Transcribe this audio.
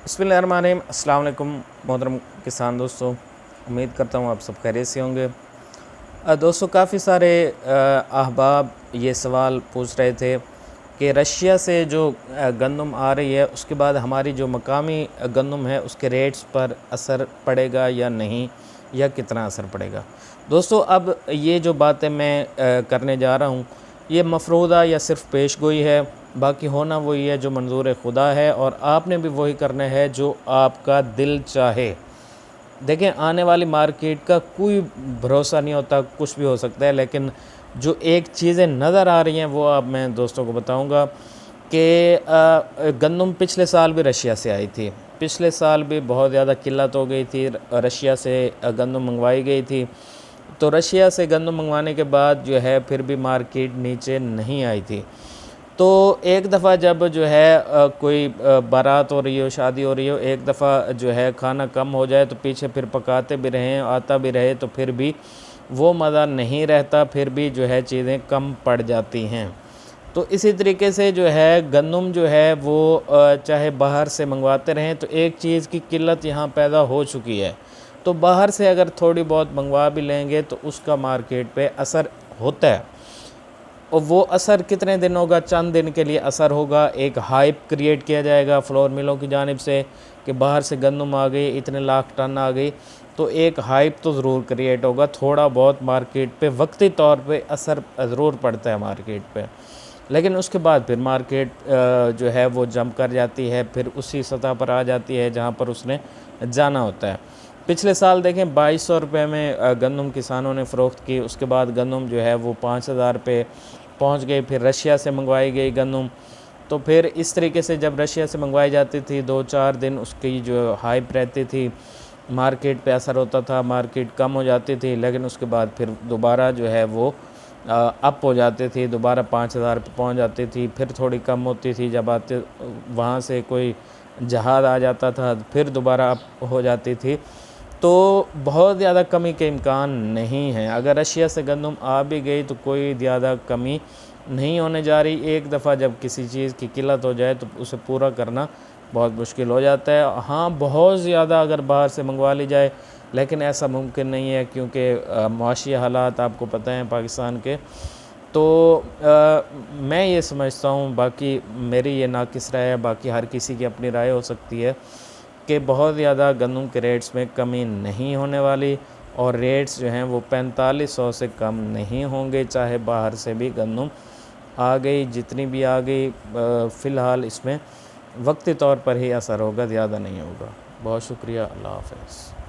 बिस्मिल्लाहिर्रहमानिर्रहीम। अस्सलाम वालेकुम मोहतरम किसान दोस्तों, उम्मीद करता हूँ आप सब खैरियत से होंगे। दोस्तों, काफ़ी सारे अहबाब ये सवाल पूछ रहे थे कि रशिया से जो गंदम आ रही है उसके बाद हमारी जो मकामी गंदम है उसके रेट्स पर असर पड़ेगा या नहीं, या कितना असर पड़ेगा। दोस्तों, अब ये जो बातें मैं करने जा रहा हूँ ये मफरूदा या सिर्फ़ पेशगोई है, बाकी होना वही है जो मंजूर खुदा है, और आपने भी वही करना है जो आपका दिल चाहे। देखें, आने वाली मार्केट का कोई भरोसा नहीं होता, कुछ भी हो सकता है, लेकिन जो एक चीज़ें नज़र आ रही हैं वो अब मैं दोस्तों को बताऊंगा कि गंदम पिछले साल भी रशिया से आई थी। पिछले साल भी बहुत ज़्यादा किल्लत हो गई थी, रशिया से गंदम मंगवाई गई थी। तो रशिया से गंदम मंगवाने के बाद जो है फिर भी मार्केट नीचे नहीं आई थी। तो एक दफ़ा जब जो है कोई बारात हो रही हो, शादी हो रही हो, एक दफ़ा जो है खाना कम हो जाए तो पीछे फिर पकाते भी रहें, आता भी रहे, तो फिर भी वो मज़ा नहीं रहता, फिर भी जो है चीज़ें कम पड़ जाती हैं। तो इसी तरीके से जो है गंदम जो है वो चाहे बाहर से मंगवाते रहें तो एक चीज़ की किल्लत यहाँ पैदा हो चुकी है। तो बाहर से अगर थोड़ी बहुत मंगवा भी लेंगे तो उसका मार्केट पे असर होता है, और वो असर कितने दिन होगा? चंद दिन के लिए असर होगा। एक हाइप क्रिएट किया जाएगा फ्लोर मिलों की जानिब से कि बाहर से गंदम आ गई, इतने लाख टन आ गई, तो एक हाइप तो ज़रूर क्रिएट होगा। थोड़ा बहुत मार्केट पे वक्ती तौर पे असर ज़रूर पड़ता है मार्केट पे, लेकिन उसके बाद फिर मार्केट जो है वो जंप कर जाती है, फिर उसी सतह पर आ जाती है जहाँ पर उसने जाना होता है। पिछले साल देखें 2200 रुपये में गंदम किसानों ने फ़रोख्त की, उसके बाद गंदम जो है वो 5000 रुपये पहुँच गई। फिर रशिया से मंगवाई गई गंदम, तो फिर इस तरीके से जब रशिया से मंगवाई जाती थी 2-4 दिन उसकी जो हाइप रहती थी, मार्केट पे असर होता था, मार्केट कम हो जाती थी, लेकिन उसके बाद फिर दोबारा जो है वो अप हो जाती थी, दोबारा 5000 पे पहुँच जाती थी, फिर थोड़ी कम होती थी, जब आते वहाँ से कोई जहाज़ आ जाता था फिर दोबारा अप हो जाती थी। तो बहुत ज़्यादा कमी के इम्कान नहीं है। अगर रशिया से गंदम आ भी गई तो कोई ज़्यादा कमी नहीं होने जा रही। एक दफ़ा जब किसी चीज़ की किल्लत हो जाए तो उसे पूरा करना बहुत मुश्किल हो जाता है। हाँ, बहुत ज़्यादा अगर बाहर से मंगवा ली जाए, लेकिन ऐसा मुमकिन नहीं है क्योंकि मुआशी हालात आपको पता हैं पाकिस्तान के। तो मैं ये समझता हूँ, बाकी मेरी ये नाक़िस राय है, बाकी हर किसी की अपनी राय हो सकती है, कि बहुत ज़्यादा गंदम के रेट्स में कमी नहीं होने वाली, और रेट्स जो हैं वो 4500 से कम नहीं होंगे, चाहे बाहर से भी गंदम आ गई, जितनी भी आ गई। फ़िलहाल इसमें वक्ती तौर पर ही असर होगा, ज़्यादा नहीं होगा। बहुत शुक्रिया, अल्लाह हाफ़िज़।